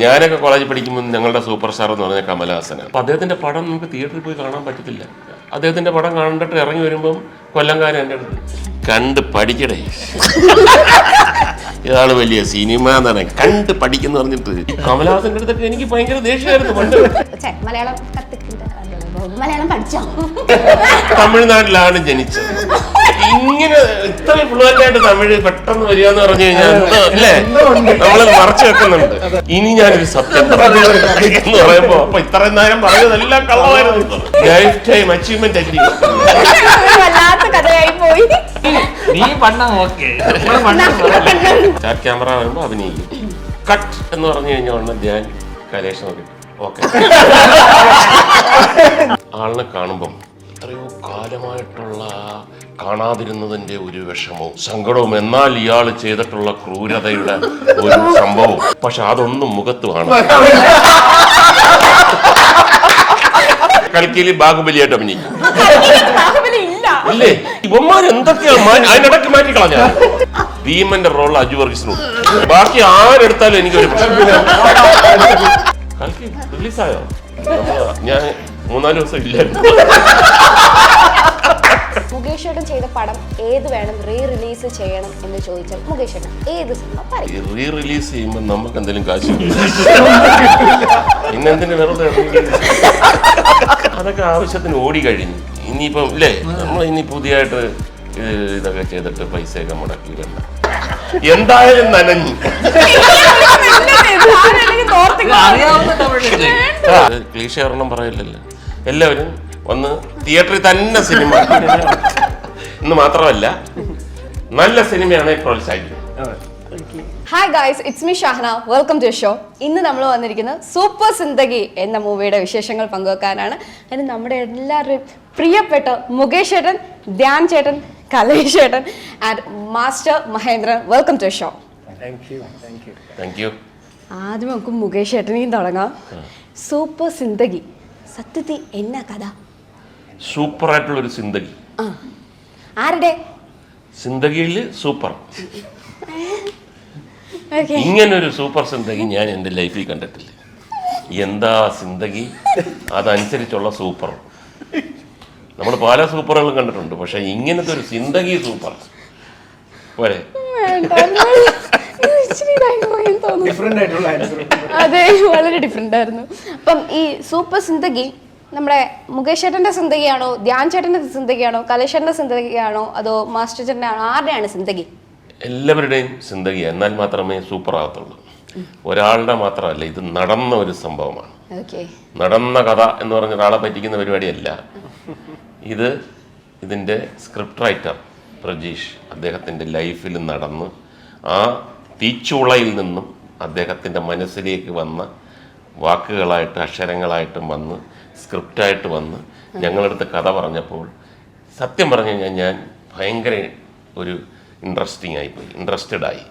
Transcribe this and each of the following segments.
ഞാനൊക്കെ കോളേജിൽ പഠിക്കുമ്പോൾ ഞങ്ങളുടെ സൂപ്പർ സ്റ്റാർ എന്ന് പറഞ്ഞാൽ കമലഹാസനാണ്. അപ്പോൾ അദ്ദേഹത്തിൻ്റെ പടം നമുക്ക് തിയേറ്ററിൽ പോയി കാണാൻ പറ്റത്തില്ല. അദ്ദേഹത്തിൻ്റെ പടം കണ്ടിട്ട് ഇറങ്ങി വരുമ്പം കൊല്ലംകാരൻ എൻ്റെ അടുത്ത് കണ്ട് പഠിക്കടേ, ഇതാണ് വലിയ സിനിമ എന്നാണ് കണ്ട് പഠിക്കുന്നു പറഞ്ഞിട്ട്. കമലഹാസന്റെ അടുത്തൊക്കെ എനിക്ക് ഭയങ്കര ദേഷ്യമായിരുന്നു പണ്ട്. മലയാളം പഠിച്ചോ? തമിഴ്നാട്ടിലാണ് ജനിച്ചത്. ഇങ്ങനെ ഇത്രയും ഫ്ലുവന്റ് ആയിട്ട് തമിഴ് പെട്ടെന്ന് വരിക എന്ന് പറഞ്ഞു കഴിഞ്ഞാൽ അല്ലേ, നമ്മള് മറച്ചു വെക്കുന്നുണ്ട്. ഇനി ഞാനൊരു സത്യം എന്ന് പറയുമ്പോ അപ്പൊ ഇത്രയും നേരം പറഞ്ഞതെല്ലാം കള്ളമായിരുന്നു. ലൈഫ് ടൈം അച്ചീവ്മെന്റ് ആയിരിക്കും. സ്റ്റാർട്ട് ക്യാമറ വരുമ്പോ അഭിനയിക്കും. കട്ട് എന്ന് പറഞ്ഞു കഴിഞ്ഞാൽ ഞാൻ കലേഷ് നോക്കി ഓക്കെ. ആളിനെ കാണുമ്പം എത്രയോ കാലമായിട്ടുള്ള കാണാതിരുന്നതിന്റെ ഒരു വിഷമവും സങ്കടവും, എന്നാൽ ഇയാൾ ചെയ്തിട്ടുള്ള ക്രൂരതയുടെ ഒരു സംഭവം, പക്ഷെ അതൊന്നും മുഖത്ത് കാണും. കൽക്കിയിൽ ബാഹുബലിയായിട്ട് അഭിനയിക്കും ഇല്ലേ? ഇവന്മാർ എന്തൊക്കെയാണ് അതിനിടയ്ക്ക് മാറ്റിക്കളഞ്ഞ. ഭീമന്റെ റോൾ അജു വർഗീസിനോട്, ബാക്കി ആരെടുത്താലും എനിക്കൊരു കൽക്കി റിലീസായോ? ഞാൻ 3-4 ദിവസം ഇല്ലായിരുന്നു. മുകേഷ് ഏട്ടൻ ചെയ്ത പടം ഏത് വേണം റീ റിലീസ് ചെയ്യണം എന്ന് ചോദിച്ചാൽ മുകേഷ് ഏട്ടൻ ഏത് റീ റിലീസ് ചെയ്യുമ്പോൾ നമുക്ക് എന്തെങ്കിലും കാശ് പിന്നെന്തിനു വെറുതെ അതൊക്കെ ആവശ്യത്തിന് ഓടി കഴിഞ്ഞു. ഇനിയിപ്പം ഇല്ലേ, നമ്മൾ ഇനി പുതിയതായിട്ട് ഇതൊക്കെ ചെയ്തിട്ട് പൈസയൊക്കെ മുടക്കി വേണ്ട, എന്തായാലും നനഞ്ഞു. ക്ലീഷ ഒരെണ്ണം പറയില്ലല്ലോ, എല്ലാവരും വന്ന് തിയേറ്ററിൽ തന്നെ സിനിമ ഇന്ന് മാത്രമല്ല നല്ല സിനിമയാണ് പ്രോത്സാഹിക്കുന്നത്. Hi guys, it's me Shahana, welcome to show. ഇന്ന് നമ്മൾ വന്നിരിക്കുന്നത് സൂപ്പർ സിന്ദഗി എന്ന മൂവിയുടെ വിശേഷങ്ങൾ പങ്കുവെക്കാനാണ്. അതിന് നമ്മുടെ എല്ലാവരുടെയും പ്രിയപ്പെട്ട മുകേഷ് ഏട്ടൻ, ധ്യാൻ ചേട്ടൻ, കലേഷ് ഏട്ടൻ and master Mahendran, welcome to show. Thank you. ആദ്യം നമുക്ക് മുകേഷ് ഏട്ടനെയും തുടങ്ങാം. സൂപ്പർ സിന്ദഗി സത്യത്തിൽ എന്നാ കഥ? സൂപ്പർ ആയിട്ടുള്ളൊരു സിന്ദഗി. ആരുടെ സിന്ദഗിയിൽ സൂപ്പർ, ഇങ്ങനൊരു സൂപ്പർ സിന്ദഗി ഞാൻ എൻ്റെ ലൈഫിൽ കണ്ടിട്ടില്ല. എന്താ സിന്ദഗി, അതനുസരിച്ചുള്ള സൂപ്പർ. നമ്മൾ പല സൂപ്പറുകളും കണ്ടിട്ടുണ്ട്, പക്ഷെ ഇങ്ങനത്തെ ഒരു സിന്ദഗി സൂപ്പർ പോരെ. അതെ, വളരെ ഡിഫറെന്റ് ആയിരുന്നു. അപ്പം ഈ സൂപ്പർ സിന്ദഗി നമ്മുടെ മുകേഷ് ചേട്ടന്റെ സിന്ദഗിയാണോ, ധ്യാൻ ചേട്ടന്റെ സിന്ദഗിയാണോ, കലേഷ് ചേട്ടന്റെ സിന്ദഗിയാണോ, അതോ മാസ്റ്റർ ചേട്ടന്റെ ആണോ, ആരുടെയാണ് സിന്ദഗി? എല്ലാവരുടെയും സിന്ദഗി, എന്നാൽ മാത്രമേ സൂപ്പർ ആകത്തുള്ളൂ. ഒരാളുടെ മാത്രമല്ല, ഇത് നടന്ന ഒരു സംഭവമാണ്. നടന്ന കഥ എന്ന് പറഞ്ഞ ഒരാളെ പറ്റിക്കുന്ന പരിപാടിയല്ല ഇത്. ഇതിൻ്റെ സ്ക്രിപ്റ്റ് റൈറ്റർ പ്രജീഷ് അദ്ദേഹത്തിൻ്റെ ലൈഫിൽ നടന്ന് ആ തീച്ചൂളയിൽ നിന്നും അദ്ദേഹത്തിൻ്റെ മനസ്സിലേക്ക് വന്ന വാക്കുകളായിട്ട് അക്ഷരങ്ങളായിട്ടും വന്ന് സ്ക്രിപ്റ്റായിട്ട് വന്ന് ഞങ്ങളടുത്ത് കഥ പറഞ്ഞപ്പോൾ സത്യം പറഞ്ഞു കഴിഞ്ഞാൽ ഞാൻ ഭയങ്കര ഒരു ഇൻട്രസ്റ്റഡ് ആയി.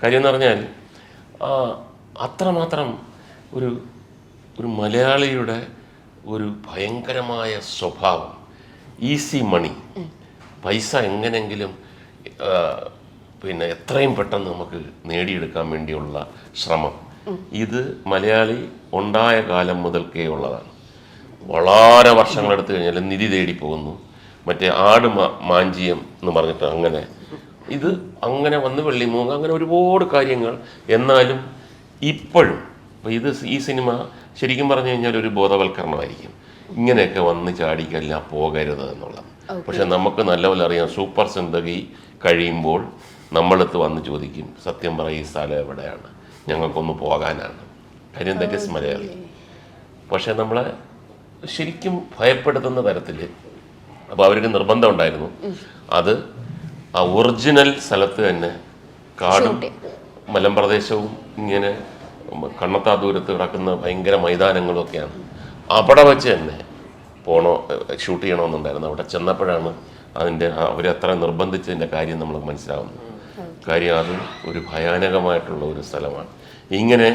കാര്യം എന്ന് പറഞ്ഞാൽ അത്രമാത്രം ഒരു ഒരു മലയാളിയുടെ ഒരു ഭയങ്കരമായ സ്വഭാവം, ഈസി മണി, പൈസ എങ്ങനെങ്കിലും പിന്നെ എത്രയും പെട്ടെന്ന് നമുക്ക് നേടിയെടുക്കാൻ വേണ്ടിയുള്ള ശ്രമം, ഇത് മലയാളി ഉണ്ടായ കാലം മുതൽക്കേ ഉള്ളതാണ്. വളരെ വർഷങ്ങളെടുത്ത് കഴിഞ്ഞാൽ നിധി തേടി പോകുന്നു, മറ്റേ ആട് മാഞ്ചിയം എന്ന് പറഞ്ഞിട്ട് അങ്ങനെ ഇത് അങ്ങനെ വന്ന് വെള്ളിമൂങ്ങ, അങ്ങനെ ഒരുപാട് കാര്യങ്ങൾ. എന്നാലും ഇപ്പോഴും ഇത് ഈ സിനിമ ശരിക്കും പറഞ്ഞു കഴിഞ്ഞാൽ ഒരു ബോധവൽക്കരണമായിരിക്കും. ഇങ്ങനെയൊക്കെ വന്ന് ചാടിക്കല്ല പോകരുത് എന്നുള്ളത്. പക്ഷെ നമുക്ക് നല്ലപോലെ അറിയാം, സൂപ്പർ സിന്ദഗി കഴിയുമ്പോൾ നമ്മളടുത്ത് വന്ന് ചോദിക്കും, സത്യം പറയും ഈ സ്ഥലം എവിടെയാണ്, ഞങ്ങൾക്കൊന്ന് പോകാനാണ്. കാര്യം ദാറ്റ് ഈസ് മലയാളി. പക്ഷെ നമ്മളെ ശരിക്കും ഭയപ്പെടുത്തുന്ന തരത്തിൽ. അപ്പോൾ അവർക്ക് നിർബന്ധം ഉണ്ടായിരുന്നു അത് ആ ഒറിജിനൽ സ്ഥലത്ത് തന്നെ, കാടും മലമ്പ്രദേശവും ഇങ്ങനെ കണ്ണത്താ ദൂരത്ത് കിടക്കുന്ന ഭയങ്കര മൈതാനങ്ങളും ഒക്കെയാണ്. അവിടെ വെച്ച് തന്നെ ഷൂട്ട് ചെയ്യണമെന്നുണ്ടായിരുന്നു. അവിടെ ചെന്നപ്പോഴാണ് അതിൻ്റെ അവരത്ര നിർബന്ധിച്ചതിൻ്റെ കാര്യം നമ്മൾ മനസ്സിലാവുന്നത്. കാര്യം അത് ഒരു ഭയാനകമായിട്ടുള്ള ഒരു സ്ഥലമാണ്. ഇങ്ങനെ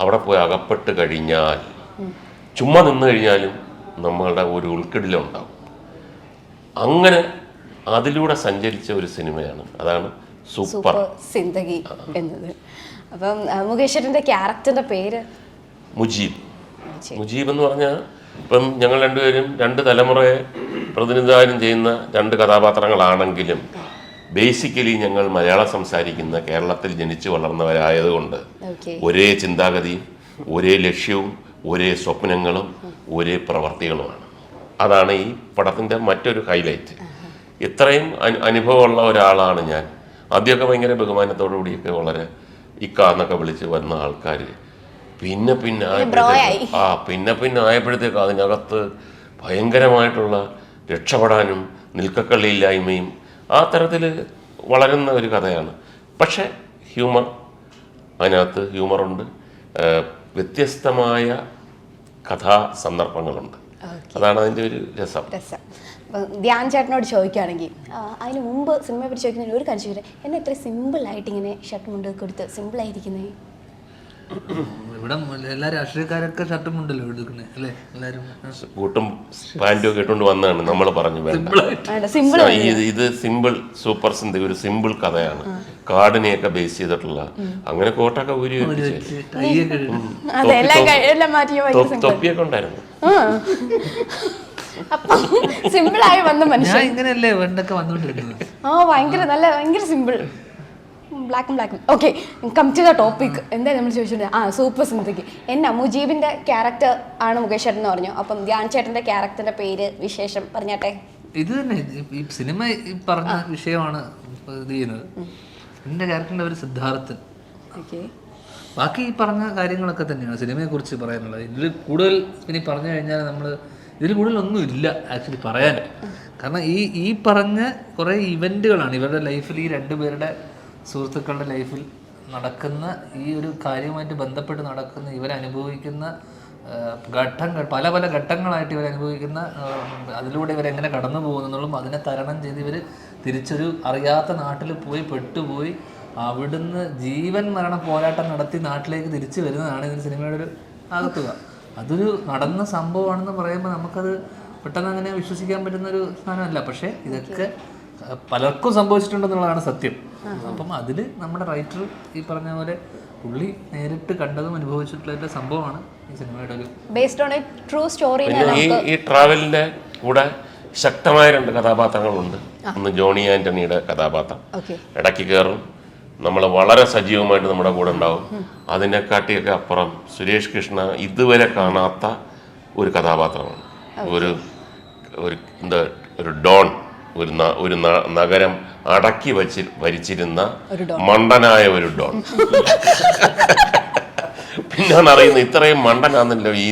അവിടെ പോയി അകപ്പെട്ട് കഴിഞ്ഞാൽ, ചുമ്മാ നിന്ന് കഴിഞ്ഞാലും നമ്മളുടെ ഒരു ഉൾക്കിടിലുണ്ടാവും. അങ്ങനെ അതിലൂടെ സഞ്ചരിച്ച ഒരു സിനിമയാണ്. അതാണ് സൂപ്പർ സിന്ദഗി എന്നത്. അപ്പം മുകേഷ് ചേട്ടൻ്റെ ക്യാരക്ടറിന്റെ പേര് മുജീബ്. മുജീബ് എന്ന് പറഞ്ഞാൽ ഇപ്പം ഞങ്ങൾ രണ്ടുപേരും 2 തലമുറയെ പ്രതിനിധാനം ചെയ്യുന്ന 2 കഥാപാത്രങ്ങളാണെങ്കിലും ബേസിക്കലി ഞങ്ങൾ മലയാളം സംസാരിക്കുന്ന കേരളത്തിൽ ജനിച്ചു വളർന്നവരായതുകൊണ്ട് ഒരേ ചിന്താഗതിയും ഒരേ ലക്ഷ്യവും ഒരേ സ്വപ്നങ്ങളും ഒരേ പ്രവർത്തികളുമാണ്. അതാണ് ഈ പടത്തിൻ്റെ മറ്റൊരു ഹൈലൈറ്റ്. ഇത്രയും അനുഭവമുള്ള ഒരാളാണ് ഞാൻ. ആദ്യമൊക്കെ ഭയങ്കര ബഹുമാനത്തോടു കൂടിയൊക്കെ വളരെ ഇക്കാന്നൊക്കെ വിളിച്ച് വന്ന ആൾക്കാർ പിന്നെ ആയപ്പോഴത്തേക്ക് അതിനകത്ത് ഭയങ്കരമായിട്ടുള്ള രക്ഷപ്പെടാനും നിൽക്കക്കള്ളിയില്ലായ്മയും ആ തരത്തിൽ വളരുന്ന ഒരു കഥയാണ്. പക്ഷേ അതിനകത്ത് ഹ്യൂമറുണ്ട്, വ്യത്യസ്തമായ കഥാ സന്ദർഭങ്ങളുണ്ട്. അതാണ് അതിൻ്റെ ഒരു രസം. ധ്യാൻ ചേട്ടനോട് ചോദിക്കുകയാണെങ്കിൽ അതിന് മുമ്പ് സിനിമയെ പറ്റി ചോദിക്കുന്നതിന് ഒരു കാര്യം ചോദിക്കട്ടെ, എന്നെ ഇത്ര സിമ്പിളായിട്ട് ഇങ്ങനെ ഷർട്ട് മുണ്ട് കൊടുത്ത് സിമ്പിളായിരിക്കുന്നത്? ഇവിടെ എല്ലാ രാഷ്ട്രീയക്കാരൊക്കെ ഷർട്ടും ഉണ്ടല്ലോ എടുക്കണേ അല്ലേ? എല്ലാരും കൂട്ടും പാൻറ്റും ഒക്കെ ഇട്ടുകൊണ്ട് വന്നതാണ്. നമ്മൾ പറഞ്ഞു വേണ്ട, ഇത് സിമ്പിൾ സൂപ്പർ സിന്ദഗി ഒരു സിമ്പിൾ കഥയാണ്. കാടിനെയൊക്കെ ബേസ് ചെയ്തിട്ടുള്ള അങ്ങനെ കോട്ടൊക്കെ ഊരി തൊപ്പിയൊക്കെ ഉണ്ടായിരുന്നു. സിമ്പിളായി വന്ന മനുഷ്യൻ ഇങ്ങനെയല്ലേ പണ്ടൊക്കെ വന്നോണ്ടിരുന്നത്. ഭയങ്കര സിമ്പിൾ, ബ്ലാക്കും. Okay, come to the topic. എന്തായാലും നമ്മൾ ചോദിച്ചിട്ടുണ്ട് സൂപ്പർ സിന്ദഗി. എന്നാ മുജീബിന്റെ ക്യാരക്ടർ ആണ് മുകേഷ് ചേട്ടൻ എന്ന് പറഞ്ഞു. അപ്പം ധ്യാൻ ചേട്ടന്റെ ക്യാരക്ടറിന്റെ പേര് വിശേഷം പറഞ്ഞാട്ടെ. ഇത് തന്നെ ഈ സിനിമ ഈ പറഞ്ഞ വിഷയമാണ് ഇത് ചെയ്യുന്നത്. എന്റെ ക്യാരക്ടറിന്റെ ഒരു സിദ്ധാർത്ഥൻ. ബാക്കി ഈ പറഞ്ഞ കാര്യങ്ങളൊക്കെ തന്നെയാണ് സിനിമയെ കുറിച്ച് പറയാനുള്ളത്. ഇതിൽ കൂടുതൽ ഇനി പറഞ്ഞു കഴിഞ്ഞാൽ ഇതിൽ കൂടുതലൊന്നും ഇല്ല ആക്ച്വലി പറയാൻ. കാരണം ഈ പറഞ്ഞ കുറേ ഇവന്റുകളാണ് ഇവരുടെ ലൈഫിൽ, ഈ 2 പേരുടെ സുഹൃത്തുക്കളുടെ ലൈഫിൽ നടക്കുന്ന ഈ ഒരു കാര്യവുമായിട്ട് ബന്ധപ്പെട്ട് നടക്കുന്ന ഇവരനുഭവിക്കുന്ന പല പല ഘട്ടങ്ങളായിട്ട് ഇവരനുഭവിക്കുന്ന, അതിലൂടെ ഇവരെങ്ങനെ കടന്നു പോകുന്നുള്ളതും അതിനെ തരണം ചെയ്ത് ഇവർ തിരിച്ചൊരു അറിയാത്ത നാട്ടിൽ പോയി പെട്ടുപോയി അവിടുന്ന് ജീവൻ മരണ പോരാട്ടം നടത്തി നാട്ടിലേക്ക് തിരിച്ചു വരുന്നതാണ് ഇതിന് സിനിമയുടെ ഒരു ആകത്തുക. അതൊരു നടന്ന സംഭവമാണെന്ന് പറയുമ്പോൾ നമുക്കത് പെട്ടെന്ന് അങ്ങനെ വിശ്വസിക്കാൻ പറ്റുന്നൊരു സാധനമല്ല. പക്ഷേ ഇതൊക്കെ പലർക്കും സംഭവിച്ചിട്ടുണ്ടെന്നുള്ളതാണ് സത്യം. അപ്പം അതിൽ നമ്മുടെ റൈറ്റർ ഈ പറഞ്ഞ പോലെ പുള്ളി നേരിട്ട് കണ്ടതും അനുഭവിച്ചിട്ടുള്ള സംഭവമാണ് ഈ സിനിമയുടെ ഒരു based on A true story. ഈ ട്രാവലിന്റെ കൂടെ ശക്തമായ 2 കഥാപാത്രങ്ങളുണ്ട്. ഒന്ന് ജോണി ആന്റണിയുടെ കഥാപാത്രം ഇടയ്ക്ക് കയറും, നമ്മൾ വളരെ സജീവമായിട്ട് നമ്മുടെ കൂടെ ഉണ്ടാവും. അതിനെക്കാട്ടിയൊക്കെ അപ്പുറം സുരേഷ് കൃഷ്ണ ഇതുവരെ കാണാത്ത ഒരു കഥാപാത്രമാണ്. ഒരു ഡോൺ, ഒരു നഗരം അടക്കി ഭരിച്ചിരുന്ന മണ്ടനായ ഒരു ഡോൺ. പിന്നാണ് അറിയുന്നത് ഇത്രയും മണ്ടനാന്നല്ലോ ഈ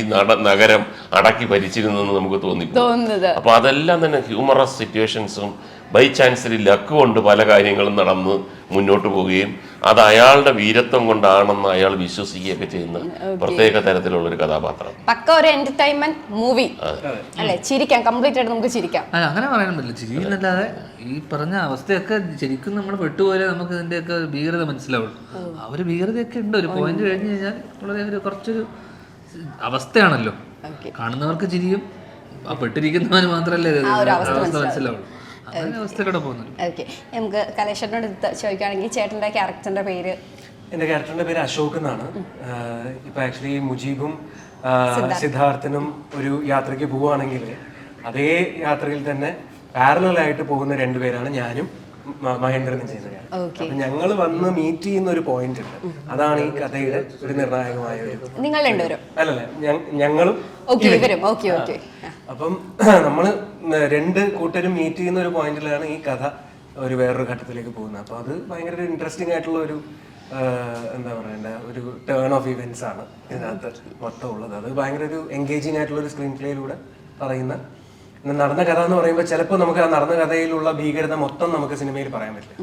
നഗരം അടക്കി ഭരിച്ചിരുന്നെന്ന് നമുക്ക് തോന്നിപ്പോകും. അപ്പൊ അതെല്ലാം തന്നെ ഹ്യൂമറസ് സിറ്റുവേഷൻസും ബൈ ചാൻസിൽ ലക്ക് കൊണ്ട് പല കാര്യങ്ങളും നടന്ന് മുന്നോട്ട് പോവുകയും അത് അയാളുടെ വീരത്വം കൊണ്ടാണെന്ന് അയാൾ വിശ്വസിക്കുകയൊക്കെ ചെയ്യുന്ന പ്രത്യേക തരത്തിലുള്ള ഒരു കഥാപാത്രം. പക്ക ഒരു എന്റർടൈൻമെന്റ് മൂവി അല്ലേ? ചിരിക്കാം, കംപ്ലീറ്റ് ആയിട്ട് നമുക്ക് ചിരിക്കാം. അങ്ങനെ പറയാൻ പറ്റില്ല. ചിരിക്കുന്നല്ലാതെ ഈ പറഞ്ഞ അവസ്ഥയൊക്കെ ശരിക്കും നമ്മൾ പെട്ടുപോലെ നമുക്ക് ഇതിന്റെയൊക്കെ ഭീകരത മനസ്സിലാവുള്ളൂ. ആ ഒരു ഭീകരതയൊക്കെ ഉണ്ട്. ഒരു പോയിന്റ് കഴിഞ്ഞ് കഴിഞ്ഞാൽ വളരെ കുറച്ചൊരു അവസ്ഥയാണല്ലോ. കാണുന്നവർക്ക് ചിരിയും, ആ പെട്ടിരിക്കുന്നവന് മാത്രമല്ലേ അവസ്ഥ മനസ്സിലാവുള്ളൂ. നമുക്ക് കലേഷനോട് ചോദിക്കുകയാണെങ്കിൽ ചേട്ടന്റെ ക്യാരക്ടറിന്റെ പേര്? എൻ്റെ ക്യാരക്ടറിന്റെ പേര് അശോക് എന്നാണ്. ഇപ്പൊ ആക്ച്വലി മുജീബും സിദ്ധാർത്ഥനും ഒരു യാത്രയ്ക്ക് പോവുകയാണെങ്കിൽ അതേ യാത്രയിൽ തന്നെ പാരലായിട്ട് പോകുന്ന 2 പേരാണ് ഞാനും മഹേന്ദ്രനും ചെയ്യുന്നത്. അപ്പൊ ഞങ്ങൾ വന്ന് മീറ്റ് ചെയ്യുന്ന ഒരു പോയിന്റ് ഉണ്ട്. അതാണ് ഈ കഥയുടെ ഒരു നിർണായകമായ ഒരു. നിങ്ങൾ രണ്ടുപേരും? അല്ലല്ല, ഞങ്ങളും. അപ്പം നമ്മള് 2 കൂട്ടരും മീറ്റ് ചെയ്യുന്ന ഒരു പോയിന്റിലാണ് ഈ കഥ ഒരു വേറൊരു ഘട്ടത്തിലേക്ക് പോകുന്നത്. അപ്പൊ അത് ഭയങ്കര ഒരു ഇൻട്രസ്റ്റിംഗ് ആയിട്ടുള്ള ഒരു എന്താ പറയണ്ട ഒരു ടേൺ ഓഫ് ഇവന്റ്സ് ആണ് ഇതിനകത്ത് മൊത്തം ഉള്ളത്. അത് ഭയങ്കര ഒരു എൻഗേജിങ് ആയിട്ടുള്ള ഒരു സ്ക്രീൻ പ്ലേയിലൂടെ പറയുന്ന നടന്ന കഥ എന്ന് പറയുമ്പോൾ ചിലപ്പോൾ നമുക്ക് ആ നടന്ന കഥയിലുള്ള ഭീകരത മൊത്തം നമുക്ക് സിനിമയിൽ പറയാൻ പറ്റില്ല.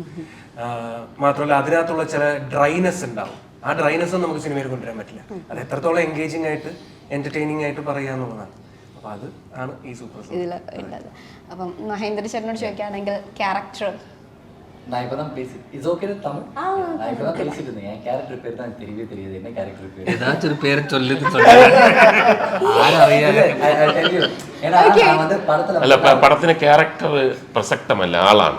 മാത്രമല്ല അതിനകത്തുള്ള ചില ഡ്രൈനെസ് ഉണ്ടാവും. ആ ഡ്രൈനെസ് നമുക്ക് സിനിമയിൽ കൊണ്ടുവരാൻ പറ്റില്ല. അത് എത്രത്തോളം എൻഗേജിങ് ആയിട്ട് എന്റർടൈനിങ് ആയിട്ട് പറയുക എന്നുള്ളതാണ്. അപ്പൊ അത് ആണ് ഈ സൂപ്പർ ഇതിൽ ഉള്ളത്. അപ്പം മഹേന്ദ്ര ചേട്ടനോട് ചോദിക്കുകയാണെങ്കിൽ ക്യാരക്ടർ நான் இப்பதான் இட்ஸ் ஓகே தமிழ் நான் இப்பதான் பேசிட்டு இருந்தேன் என் கேரக்டர் பேர் தான் தெரியவே தெரியாது என்ன கேரக்டர் பேர் ഏതാച്ചൊരു പേര് ചൊല്ലുന്നു ആരറിയാതെ ஏன்னா நான் வந்து படத்துல അല്ല പടത്തിന് ക്യാരക്ടർ പ്രസക്തമല്ല, ആളാണ്.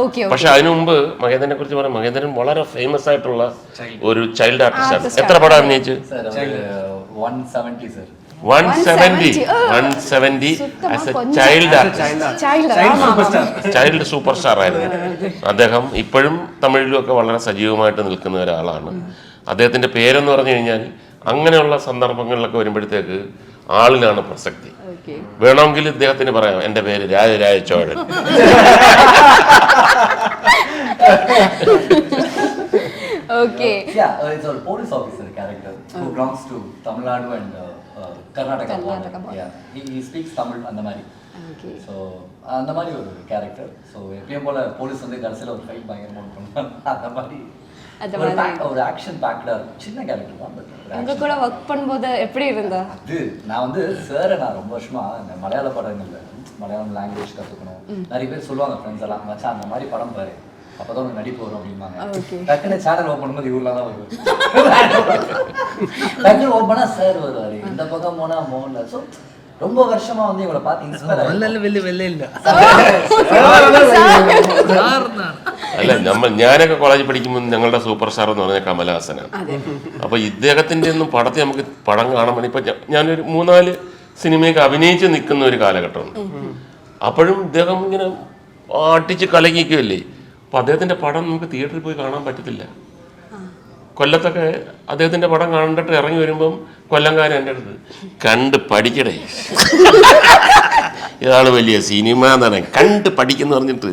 ഓക്കെ പക്ഷെ അതിനു മുമ്പ് മഹേന്ദ്രനെ കുറിച്ച് പറയാം. മഹേന്ദ്രൻ വളരെ ഫേമസ് ആയിട്ടുള്ള ഒരു ചൈൽഡ് ആർട്ടിസ്റ്റാണ്. എത്ര പടം അഭിനയിച്ചു? Sir 170 sir 170 as A child artist, child super star ആയിരുന്നു അദ്ദേഹം. ഇപ്പോഴും തമിഴിലും ഒക്കെ വളരെ സജീവമായിട്ട് നിൽക്കുന്ന ഒരാളാണ്. അദ്ദേഹത്തിന്റെ പേരെന്ന് പറഞ്ഞു കഴിഞ്ഞാൽ അങ്ങനെയുള്ള സന്ദർഭങ്ങളിലൊക്കെ വരുമ്പോഴത്തേക്ക് ആളിനാണ് പ്രസക്തി. വേണമെങ്കിൽ ഇദ്ദേഹത്തിന് പറയാം എൻ്റെ പേര് Rajaraja Chozhan. Okay it's a police officer character who belongs to Tamil Nadu and Karnataka border. Yeah, he speaks Tamil அந்த மாதிரி. ஸோ அந்த மாதிரி ஒரு கேரக்டர். ஸோ எப்பயும் போல போலீஸ் வந்து கடைசியில் ஒரு ஃபைட் பயங்கரமாக பண்ணுவாங்க அந்த மாதிரி ஒரு ஆக்ஷன் பேக்டா சின்ன கேரக்டர் தான். பட் உங்க கூட ஒர்க் பண்ணும்போது எப்படி இருந்தா? அது நான் வந்து சார் நான் ரொம்ப வருஷமா இந்த மலையாள படங்கள்ல மலையாளம் லாங்குவேஜ் கற்றுக்கணும். நிறைய பேர் சொல்லுவாங்க ஃப்ரெண்ட்ஸ் எல்லாம், மச்சான் அந்த மாதிரி படம் பாரு அப்பதான் உனக்கு நடிப்பு வரும் அப்படிம்பாங்க. டக்குன்னு சேனல் ஓப்பன் பண்ணும்போது இவரெலாம் தான் வருவார். டக்குன்னு ஓப்பனா சார் வருவார், இந்த பக்கம் போனா மோகன்லால். ஸோ ரொம்ப வருஷமா வந்து இவங்களை பார்த்து இன்ஸ்பயர் ஆகி വലിയ വെല്ലയില്ല. അല്ല ഞാനൊക്കെ കോളേജിൽ പഠിക്കുമ്പോൾ ഞങ്ങളുടെ സൂപ്പർ സ്റ്റാർ എന്ന് പറഞ്ഞാൽ കമലഹാസനാണ്. അപ്പൊ ഇദ്ദേഹത്തിന്റെ ഒന്നും പടത്തെ നമുക്ക് പടം കാണാൻ ഇപ്പൊ ഞാനൊരു 3-4 സിനിമയൊക്കെ അഭിനയിച്ച് നിൽക്കുന്ന ഒരു കാലഘട്ടമുണ്ട്. അപ്പോഴും ഇദ്ദേഹം ഇങ്ങനെ ആട്ടിച്ച് കലങ്ങിക്കുകയല്ലേ. അപ്പൊ അദ്ദേഹത്തിന്റെ പടം നമുക്ക് തിയേറ്ററിൽ പോയി കാണാൻ പറ്റത്തില്ല. കൊല്ലത്തൊക്കെ അദ്ദേഹത്തിന്റെ പടം കണ്ടിട്ട് ഇറങ്ങി വരുമ്പം കൊല്ലംകാരൻ എൻ്റെ അടുത്ത് കണ്ട് പഠിക്കടേ, ഇതാണ് വലിയ സിനിമ എന്നാണ് കണ്ട് പഠിക്കുന്ന പറഞ്ഞിട്ട്.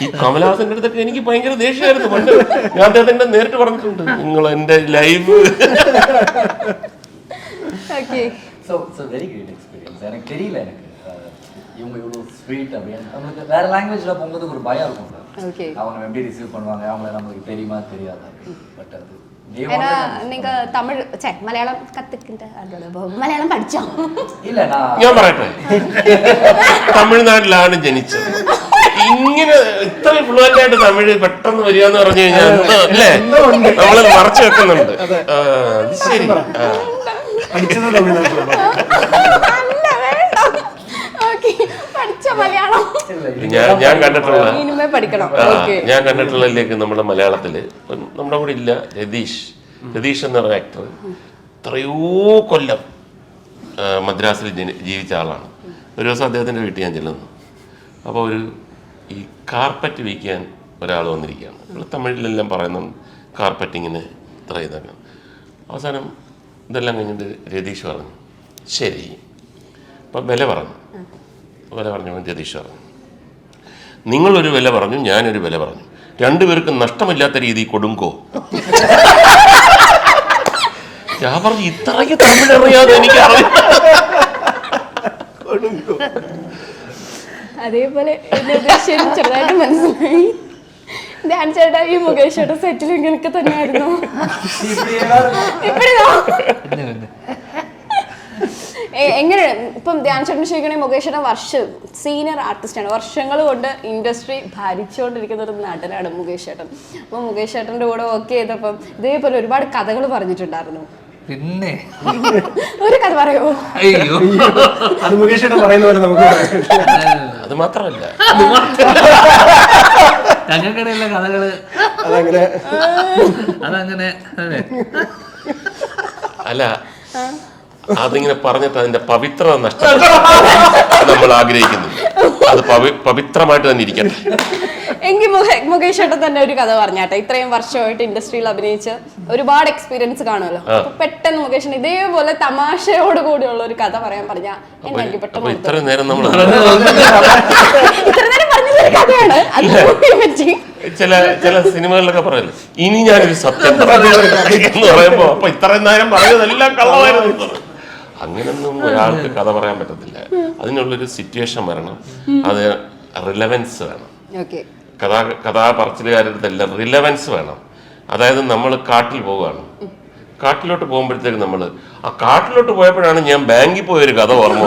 ഈ കമലഹാസന്റെ അടുത്തൊക്കെ എനിക്ക് ഭയങ്കര ദേഷ്യമായിരുന്നു പണ്ട്. ഞാൻ അദ്ദേഹത്തിന്റെ നേരിട്ട് പറഞ്ഞിട്ടുണ്ട്, നിങ്ങൾ എൻ്റെ life. So it's very great experience. எனக்கு தெரியல எனக்கு இவங்க இவ்வளோ ஸ்வீட் அப்படின்னு. நம்மளுக்கு வேற லாங்குவேஜில் போகும்போது ஒரு பயம் இருக்கும். அவங்க எப்படி ரிசீவ் பண்ணுவாங்க, அவங்கள நம்மளுக்கு தெரியுமா தெரியாதா. பட் அது ஏன்னா நீங்க தமிழ் மலையாളം கத்துக்கிட்ட മലയാളം പഠിച്ചോ? ഇല്ല ഞാൻ പറയട്ടെ, തമിഴ്നാട്ടിലാണ് ജനിച്ചത്. ഇങ്ങനെ ഇത്ര ഫ്ലുവന്റ് ആയിട്ട് തമിഴ് പെട്ടെന്ന് വരിക എന്ന് പറഞ്ഞു കഴിഞ്ഞാൽ അല്ലേ, നമ്മള് മറച്ചു വെക്കുന്നുണ്ട്. അത് ശരി. ഞാൻ കണ്ടിട്ടുള്ളതിലേക്ക് നമ്മുടെ മലയാളത്തില് നമ്മുടെ കൂടെ ഇല്ല രതീഷ് എന്ന ആക്ടർ എത്രയോ കൊല്ലം മദ്രാസിൽ ജീവിച്ച ആളാണ്. ഒരു ദിവസം അദ്ദേഹത്തിൻ്റെ വീട്ടിൽ ഞാൻ ചെല്ലുന്നു. അപ്പോൾ ഈ കാർപ്പറ്റ് വിൽക്കാൻ ഒരാൾ വന്നിരിക്കുകയാണ്. തമിഴിലെല്ലാം പറയുന്നുണ്ട് കാർപ്പറ്റിങ്ങിന് ഇത്ര ഇതൊക്കെ. അവസാനം ഇതെല്ലാം കഴിഞ്ഞിട്ട് രതീഷ് പറഞ്ഞു ശരി. അപ്പം വില പറഞ്ഞപ്പോൾ രതീഷ് പറഞ്ഞു നിങ്ങളൊരു വില പറഞ്ഞു, ഞാനൊരു വില പറഞ്ഞു, രണ്ടുപേർക്കും നഷ്ടമില്ലാത്ത രീതി കൊടുങ്കോ. ഞാൻ പറഞ്ഞു ഇത്രയ്ക്ക് തമിഴറിയാതെ എനിക്ക് അറിയാം. അതേപോലെ ചെറുതായിട്ട് മനസ്സിലായി. ധ്യാൻ ചേട്ടാ ഈ മുകേഷ് ചേട്ടാ സെറ്റിൽ ഇങ്ങനെയൊക്കെ തന്നെയായിരുന്നു. എങ്ങനെ ഇപ്പം ധ്യാൻ ചേട്ടൻ ചോദിക്കണെങ്കിൽ മുകേഷ് ചേട്ടൻ സീനിയർ ആർട്ടിസ്റ്റാണ്. വർഷങ്ങൾ കൊണ്ട് ഇൻഡസ്ട്രി ഭരിച്ചുകൊണ്ടിരിക്കുന്ന ഒരു നടനാണ് മുകേഷ് ചേട്ടൻ. അപ്പം മുകേഷ് ചേട്ടൻ്റെ കൂടെ വർക്ക് ചെയ്തപ്പം ഇതേപോലെ ഒരുപാട് കഥകൾ പറഞ്ഞിട്ടുണ്ടായിരുന്നു. പിന്നെ ഒരു കഥ പറയോ? അയ്യോ അത് മുകേഷ് ചേട്ടൻ പറയുന്ന പോലെ നമുക്ക് അത് മാത്രമല്ല ഞങ്ങൾക്കിടയിലുള്ള കഥകള് അതങ്ങനെ അല്ല, അതിങ്ങനെ പറഞ്ഞിട്ട് അതിന്റെ പവിത്രത നഷ്ടപ്പെട്ടു നമ്മൾ ആഗ്രഹിക്കുന്നില്ല. അത് പവിത്രമായിട്ട് തന്നെ ഇരിക്കട്ടെ. എങ്കിൽ മുകേഷ് ചേട്ടൻ തന്നെ ഒരു കഥ പറഞ്ഞാട്ടെ. ഇത്രയും വർഷമായിട്ട് ഇൻഡസ്ട്രിയിൽ അഭിനയിച്ച് ഒരുപാട് എക്സ്പീരിയൻസ് കാണുമല്ലോ. അപ്പൊ പെട്ടെന്ന് മുകേഷിന് ഇതേപോലെ തമാശയോട് കൂടിയുള്ള ഒരു കഥ പറയാൻ പറഞ്ഞാൽ എനിക്ക് പെട്ടെന്ന് ഇത്രയും നേരം നമ്മൾ കഥയാണ് പറ്റി ചില സിനിമകളിലൊക്കെ പറയല്ലേ ഇനി ഞാനൊരു സത്യം എന്ന് പറയുമ്പോ അപ്പൊ ഇത്രയും നേരം പറഞ്ഞതെല്ലാം കള്ളമായിരുന്നു. അങ്ങനൊന്നും ഒരാൾക്ക് കഥ പറയാൻ പറ്റത്തില്ല. അതിനുള്ളൊരു സിറ്റുവേഷൻ വരണം, അത് റിലവൻസ് വേണം. കഥാപറച്ചിലുകാരുടെ അടുത്തെല്ലാം റിലവൻസ് വേണം. അതായത് നമ്മൾ കാട്ടിൽ പോവുകയാണ്, കാട്ടിലോട്ട് പോകുമ്പോഴത്തേക്ക് നമ്മൾ ആ കാട്ടിലോട്ട് പോയപ്പോഴാണ് ഞാൻ ബാങ്കിൽ പോയൊരു കഥ ഓർമ്മ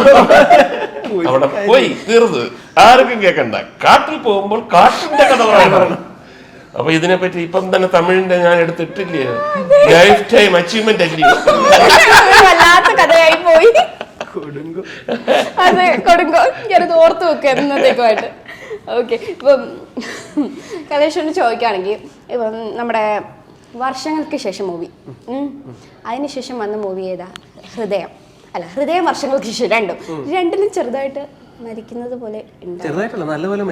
അവിടെ പോയി തീർന്ന് ആർക്കും കേൾക്കണ്ട. കാട്ടിൽ പോകുമ്പോൾ കാട്ടിന്റെ കഥ പറയണം. അപ്പൊ ഇതിനെപ്പറ്റി ഇപ്പം തന്നെ തമിഴിന്റെ ഞാൻ എടുത്തിട്ടില്ലേ, ലൈഫ് ടൈം അച്ചീവ്മെന്റ് അല്ലേ. വല്ലാത്ത കഥയായി പോയി. അതെ, കൊടുങ്കോ. ഞാനത് ഓർത്ത് വെക്കുക എന്നത്തേക്കുമായിട്ട്. ഓക്കെ, ഇപ്പം കലേഷോട് ചോദിക്കുകയാണെങ്കിൽ ഇപ്പം നമ്മുടെ വർഷങ്ങൾക്ക് ശേഷം മൂവി, അതിനുശേഷം വന്ന മൂവി ഏതാ? ഹൃദയം വർഷങ്ങൾക്ക് ശേഷം രണ്ടിലും ചെറുതായിട്ട് മരിക്കുന്നത് പോലെ ചെറുതായിട്ടല്ല, നല്ലപോലെ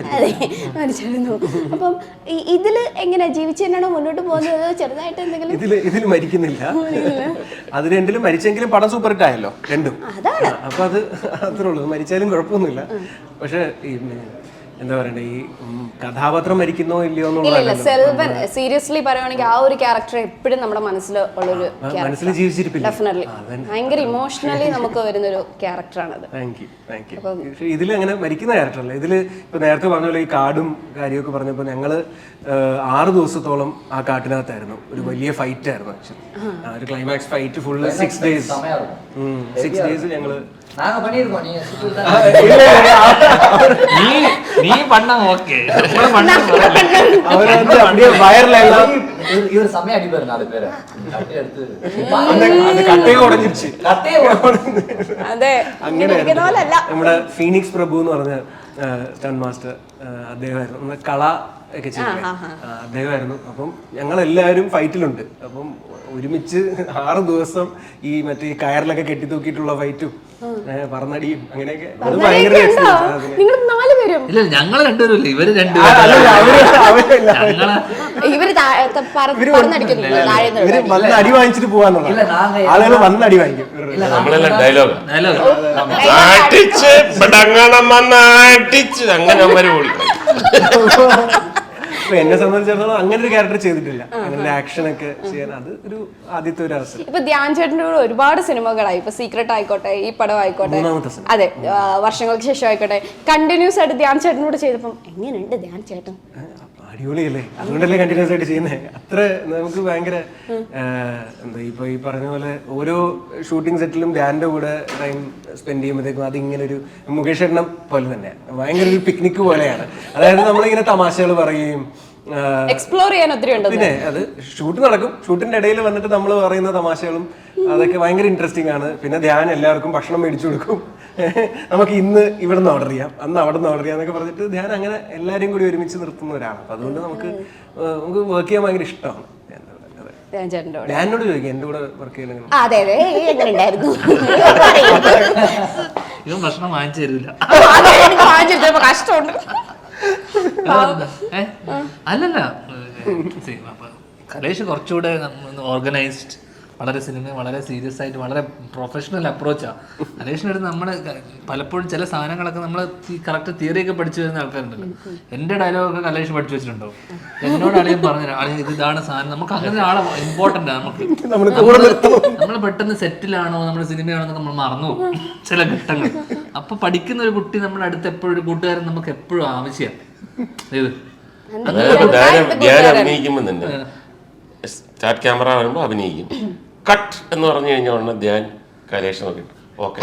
മരിച്ചിരുന്നു. അപ്പം ഇതില് എങ്ങനെ ജീവിച്ചു തന്നെയാണോ മുന്നോട്ട് പോകുന്നത്? ചെറുതായിട്ട് എന്തെങ്കിലും ഇതിൽ മരിക്കുന്നില്ല. അത് രണ്ടിലും മരിച്ചെങ്കിലും പടം സൂപ്പർ ഹിറ്റ് ആയല്ലോ രണ്ടും. അപ്പൊ അത് അത്രേ ഉള്ളൂ, മരിച്ചാലും കുഴപ്പമൊന്നുമില്ല. പക്ഷെ ഈ എന്താ പറയണ്ടേ, ഈ കഥാപാത്രം മരിക്കുന്നോ ഇല്ലയോ ഇല്ല, സെൽവൻ സീരിയസ്ലി പറയുവാണെങ്കിൽ ആ ഒരു ക്യാരക്ടർ എപ്പോഴും നമ്മുടെ മനസ്സിൽ ഉള്ളൊരു മനസ്സിൽ ജീവിച്ചിരിപ്പില്ല. ഡെഫിനറ്റ്ലി ഭയങ്കര ഇമോഷണലി നമുക്ക് വരുന്നൊരു ക്യാരക്ടറാണത്. Thank you. പക്ഷെ ഇതിൽ അങ്ങനെ മരിക്കുന്ന ക്യാരക്ടറല്ല. ഇതിൽ ഇപ്പൊ നേരത്തെ പറഞ്ഞ പോലെ ഈ കാടും കാര്യമൊക്കെ പറഞ്ഞപ്പോൾ ഞങ്ങള് 6 ദിവസത്തോളം ആ കാട്ടിനകത്തായിരുന്നു. ഒരു വലിയ ഫൈറ്റ് ആയിരുന്നു ആക്ച്വലി. ഒരു ക്ലൈമാക്സ് ഫൈറ്റ് ഫുള്ള് 6 days ഞങ്ങള് നീ പണ്ണ ഓക്കെ നമ്മുടെ ഫീനിക്സ് പ്രഭു എന്ന് പറഞ്ഞ സ്റ്റണ്ട് മാസ്റ്റർ അദ്ദേഹമായിരുന്നു. നമ്മുടെ കള ഒക്കെ ചെയ്തത് അദ്ദേഹമായിരുന്നു. അപ്പം ഞങ്ങളെല്ലാവരും ഫൈറ്റിലുണ്ട്. അപ്പം ഒരുമിച്ച് 6 ദിവസം ഈ മറ്റേ കയറിലൊക്കെ കെട്ടി തൂക്കിയിട്ടുള്ള ഫൈറ്റും പറന്നടിയും അങ്ങനെയൊക്കെ അത് ഭയങ്കര ഇല്ല, ഞങ്ങള് രണ്ടുപേരും ഇവര് വന്ന് അടി വാങ്ങിച്ചിട്ട് പോവാന്നുള്ള ആളുകൾ വന്ന് അടി വാങ്ങിക്കും. നമ്മളെല്ലാം ഡയലോഗ് അങ്ങനെ എന്നെ സംബന്ധിച്ചിടത്തോളം അങ്ങനെ ഒരു ക്യാരക്ടർ ചെയ്തിട്ടില്ല. അങ്ങനെ ആക്ഷൻ ഒക്കെ ചെയ്യാൻ അത് ഒരു ആദ്യത്തെ ഒരു അവസരം. ഇപ്പൊ ധ്യാൻ ചേട്ടൻ്റെ കൂടെ ഒരുപാട് സിനിമകളായി. ഇപ്പൊ സീക്രട്ട് ആയിക്കോട്ടെ, ഈ പടം ആയിക്കോട്ടെ, അതെ വർഷങ്ങൾക്ക് ശേഷം ആയിക്കോട്ടെ, കണ്ടിന്യൂസ് ആയിട്ട് ധ്യാൻ ചേട്ടനോട് ചെയ്തപ്പം എങ്ങനെയുണ്ട് ധ്യാൻ ചേട്ടൻ? അടിപൊളിയല്ലേ, അതുകൊണ്ടല്ലേ കണ്ടിന്യൂസ് ആയിട്ട് ചെയ്യുന്നത്. അത്ര നമുക്ക് ഭയങ്കര എന്താ ഇപ്പൊ ഈ പറഞ്ഞ പോലെ ഓരോ ഷൂട്ടിംഗ് സെറ്റിലും ധ്യാന്റെ കൂടെ ടൈം സ്പെൻഡ് ചെയ്യുമ്പോഴത്തേക്കും അതിങ്ങനെ ഒരു മുകേഷ് എണ്ണം പോലെ തന്നെ ഭയങ്കര ഒരു പിക്നിക് പോലെയാണ്. അതായത് നമ്മളിങ്ങനെ തമാശകൾ പറയുകയും എക്സ്പ്ലോർ ചെയ്യാൻ ഒത്തിരി ഉണ്ട്. പിന്നെ അത് ഷൂട്ട് നടക്കും, ഷൂട്ടിന്റെ ഇടയിൽ വന്നിട്ട് നമ്മൾ പറയുന്ന തമാശകളും അതൊക്കെ ഭയങ്കര ഇൻട്രസ്റ്റിംഗ് ആണ്. പിന്നെ ധ്യാൻ എല്ലാവർക്കും ഭക്ഷണം മേടിച്ചു കൊടുക്കും. നമുക്ക് ഇന്ന് ഇവിടെ നിന്ന് ഓർഡർ ചെയ്യാം, അന്ന് അവിടെ നിന്ന് ഓർഡർ ചെയ്യാം എന്നൊക്കെ പറഞ്ഞിട്ട് ധ്യാൻ അങ്ങനെ എല്ലാവരെയും കൂടി ഒരുമിച്ച് നിർത്തുന്ന ഒരാളാണ്. അപ്പൊ അതുകൊണ്ട് നമുക്ക് വർക്ക് ചെയ്യാൻ ഭയങ്കര ഇഷ്ടമാണ്. ധ്യാനോട് ചോദിക്കാം എന്റെ കൂടെ വർക്ക് ചെയ്യണമെങ്കിൽ. ഇവൻ ഭക്ഷണം വാങ്ങിച്ചു തരില്ല. കഷ്ടമുണ്ട്. അല്ലല്ല, കലേഷ് കുറച്ചുകൂടെ ഓർഗനൈസ്ഡ്, വളരെ സിനിമ വളരെ സീരിയസ് ആയിട്ട് വളരെ പ്രൊഫഷണൽ അപ്രോച്ചാണ് കലേഷിൻ്റെ അടുത്ത്. നമ്മൾ പലപ്പോഴും ചില സാധനങ്ങളൊക്കെ നമ്മൾ ഈ കറക്റ്റ് തിയറിയൊക്കെ പഠിച്ചു വരുന്ന ആൾക്കാരുണ്ടല്ലോ. എൻ്റെ ഡയലോഗൊക്കെ കലേഷ് പഠിച്ചു വെച്ചിട്ടുണ്ടോ? എന്നോട് ആളെയും പറഞ്ഞു ഇതാണ് സാധനം. നമുക്ക് അങ്ങനെ ആളെ ഇമ്പോർട്ടൻ്റ് ആണ്. നമ്മൾ പെട്ടെന്ന് സെറ്റിലാണോ നമ്മുടെ സിനിമയാണോ എന്നൊക്കെ നമ്മൾ മറന്നു പോകും ചില ഘട്ടങ്ങൾ. അപ്പൊ പഠിക്കുന്ന ഒരു കുട്ടി നമ്മുടെ അടുത്ത് എപ്പോഴും ഒരു കൂട്ടുകാരൻ നമുക്ക് എപ്പോഴും ആവശ്യമാണ്. ഞാൻ അഭിനയിക്കുമ്പോൾ തന്നെ സ്റ്റാർട്ട് ക്യാമറ വരുമ്പോൾ അഭിനയിക്കും, കട്ട് എന്ന് പറഞ്ഞു കഴിഞ്ഞ ഉടനെ ധ്യാൻ കലേഷ് നോക്കി ഓക്കെ,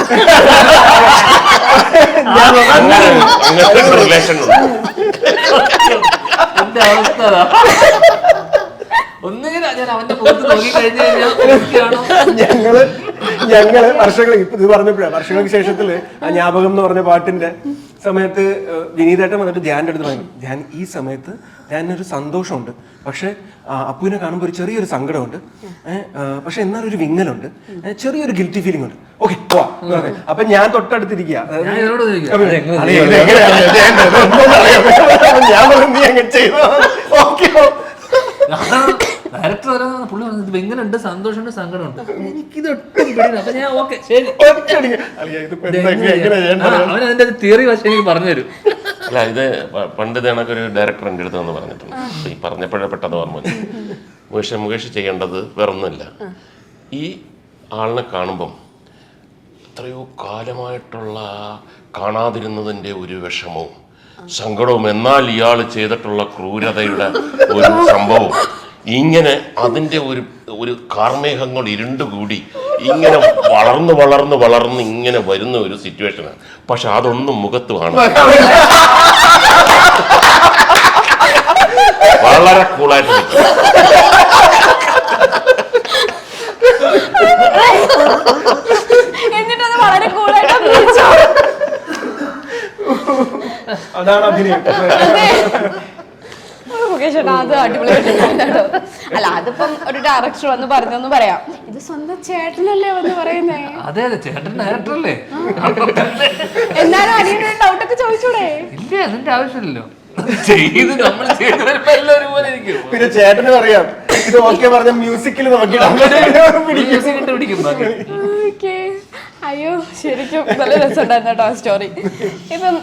അങ്ങനത്തെ റിലേഷൻ ഉണ്ട്. എന്റെ അവസ്ഥ ഒന്നിങ്ങനെ ഞാൻ അവന്റെ പുറത്ത് നോക്കി കഴിഞ്ഞു കഴിഞ്ഞാൽ ഞങ്ങള് വർഷങ്ങൾ ഇപ്പൊ ഇത് പറഞ്ഞപ്പോഴാണ് വർഷങ്ങൾക്ക് ശേഷത്തില് ആ ജ്ഞാപകം എന്ന് പറഞ്ഞ പാട്ടിന്റെ സമയത്ത് വിനീതേട്ടൻ വന്നിട്ട് ധ്യാൻ്റെ അടുത്ത് പറഞ്ഞു, ധ്യാൻ ഈ സമയത്ത് ധ്യാനൊരു സന്തോഷമുണ്ട്, പക്ഷെ അപ്പുവിനെ കാണുമ്പോൾ ഒരു ചെറിയൊരു സങ്കടമുണ്ട്, പക്ഷെ എന്നാലൊരു വിങ്ങലുണ്ട്, ചെറിയൊരു ഗിൽറ്റി ഫീലിംഗ് ഉണ്ട്. ഓക്കെ അപ്പൊ ഞാൻ തൊട്ടടുത്തിരിക്കുക, ഞാൻ പറഞ്ഞു നീ അങ്ങനെ ചെയ്തോ. ഓക്കെ ഡയറക്ടർ പുള്ളി പറഞ്ഞത് എങ്ങനെയുണ്ട്, സന്തോഷമുണ്ട്, സങ്കടമുണ്ട്, എനിക്കിതൊട്ടും പിടിയില്ല. അപ്പൊ ഞാൻ ഓക്കെ ശരി, അവൻ അതിന്റെ തിയറി വശം എനിക്ക് പറഞ്ഞു തരും. അല്ല ഇത് പണ്ട് കണക്കൊരു ഡയറക്ടർ എൻ്റെ അടുത്ത് വന്ന് പറഞ്ഞിട്ടുണ്ട്. ഈ പറഞ്ഞപ്പോഴേ പെട്ടെന്ന് ഓർമ്മ മുകേഷ് ചെയ്യേണ്ടത് വേറൊന്നുമില്ല, ഈ ആളിനെ കാണുമ്പം എത്രയോ കാലമായിട്ടുള്ള കാണാതിരുന്നതിൻ്റെ ഒരു വിഷമവും സങ്കടവും, എന്നാൽ ഇയാൾ ചെയ്തിട്ടുള്ള ക്രൂരതയുടെ ഒരു സംഭവം, ഇങ്ങനെ അതിൻ്റെ ഒരു കാർമേഘങ്ങൾ ഇരുണ്ടുകൂടി ഇങ്ങനെ വളർന്ന് വളർന്ന് വളർന്ന് ഇങ്ങനെ വരുന്ന ഒരു സിറ്റുവേഷനാണ്. പക്ഷെ അതൊന്നും മുഖത്ത് കാണും. വളരെ കൂളായിട്ട് നിൽക്കും. എന്നിട്ടത് വളരെ കൂളായിട്ട് അഭിനയിച്ചു. അതാണ് അഭിനയം. മുകേഷ് ചേട്ടാ അത് അടിപൊളിയായിട്ടുണ്ടായിരുന്നു കേട്ടോ. അല്ല അതിപ്പം ഒരു ഡയറക്ടർ വന്ന് പറഞ്ഞൊന്നും പറയാം, ഇത് സ്വന്തം ചേട്ടനല്ലേ വന്ന് പറയുന്നേ. അതെ അതെ, ചേട്ടൻ ഡയറക്ടറല്ലേ. എന്നാലും അനിയന്റെ ഡൗട്ടൊക്കെ ചോദിച്ചൂടെ? ഇല്ല, അതിന്റെ ആവശ്യമില്ലല്ലോ. ചെയ്ത് നമ്മൾ ചെയ്തപ്പോ എല്ലാവരും പോലെ ഇരിക്കും. പിന്നെ ചേട്ടനും അറിയാം ഇത് ഓക്കെ പറഞ്ഞ മ്യൂസിക്കിൽ പിടിക്കും ബാക്കി. ഓക്കേ. അയ്യോ ശരിക്കും നല്ല രസമുണ്ടായിരുന്നു കേട്ടോ ആ സ്റ്റോറി. ഇപ്പം